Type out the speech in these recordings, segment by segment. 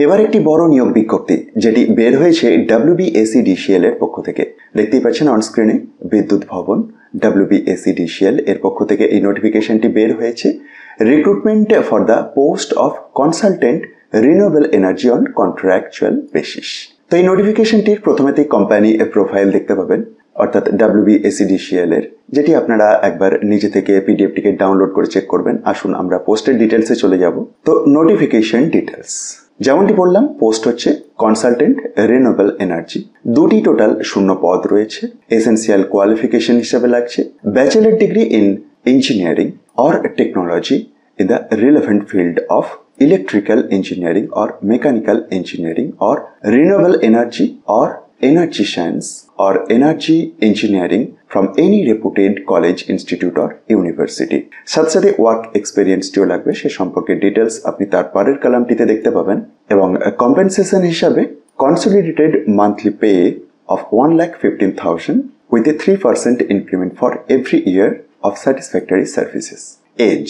এবার একটি বড় নিয়োগ বিজ্ঞপ্তি যেটি বের হয়েছে WBSEDCL এর পক্ষ থেকে। দেখতেই পাচ্ছেন অন স্ক্রিনে বিদ্যুৎ ভবন WBSEDCL এর পক্ষ থেকে এই নোটিফিকেশনটি বের হয়েছে। Recruitment for the post of consultant renewable energy on contractual basis. তো এই নোটিফিকেশনটির প্রথমেতেই কোম্পানি প্রোফাইল দেখতে পাবেন, অর্থাৎ WBSEDCL এর, যেটি আপনারা একবার নিজে থেকে পিডিএফটিকে ডাউনলোড করে চেক করবেন। আসুন আমরা পোস্টের ডিটেলসে চলে যাব। তো নোটিফিকেশন ডিটেলস যেমনটি বললাম, পোস্ট হচ্ছে কনসালটেন্ট রিনিউয়েবল এনার্জি। দুটি টোটাল শূন্য পদ রয়েছে। এসেন্সিয়াল কোয়ালিফিকেশন হিসেবে লাগছে bachelor degree in engineering or technology in the relevant field of electrical engineering or mechanical engineering or renewable energy or energy science or energy engineering from any reputed college, institute or university। সাথে সাথে work এক্সপেরিয়েন্সটিও লাগবে, সে সম্পর্কে details আপনি তার পরের কলামটিতে দেখতে পাবেন। এবং কম্পেনসেশন হিসাবে consolidated monthly pay of 1,15,000 with a 3% increment for every year of satisfactory services। Age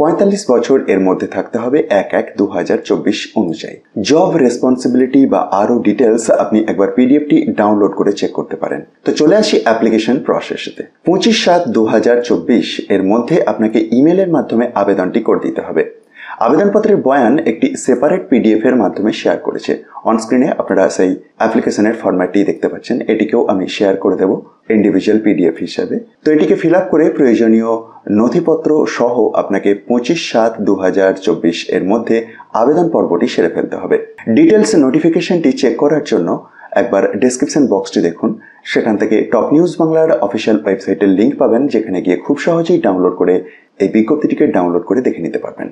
45 বছর এর মধ্যে থাকতে হবে 1/1/2024 অনুযায়ী। জব রেসপন্সিবিলিটি বা আরো ডিটেলস আপনি একবার পিডিএফটি ডাউনলোড করে চেক করতে পারেন। তো চলে আসি অ্যাপ্লিকেশন প্রসেসে। 25/7/2024 এর মধ্যে আপনাকে ইমেলের মাধ্যমে আবেদনটি করে দিতে হবে। আবেদনপত্রের বয়ান একটি সেপারেট পিডিএফ এর মাধ্যমে শেয়ার করেছে। অন স্ক্রিনে আপনারা সেই অ্যাপ্লিকেশনের ফরম্যাটটি দেখতে পাচ্ছেন। এটিকেও আমি শেয়ার করে দেব ইন্ডিভিজুয়াল পিডিএফ হিসাবে। তো এটিকে ফিল আপ করে প্রয়োজনীয় নথিপত্র সহ আপনাকে 25/7/2024 এর মধ্যে আবেদন পর্বটি সেরে ফেলতে হবে। ডিটেলস নোটিফিকেশনটি চেক করার জন্য একবার ডেসক্রিপশন বক্সটি দেখুন। সেখান থেকে টপ নিউজ বাংলার অফিসিয়াল ওয়েবসাইটের লিঙ্ক পাবেন, যেখানে গিয়ে খুব সহজেই ডাউনলোড করে এই বিজ্ঞপ্তিটিকে ডাউনলোড করে দেখে নিতে পারবেন।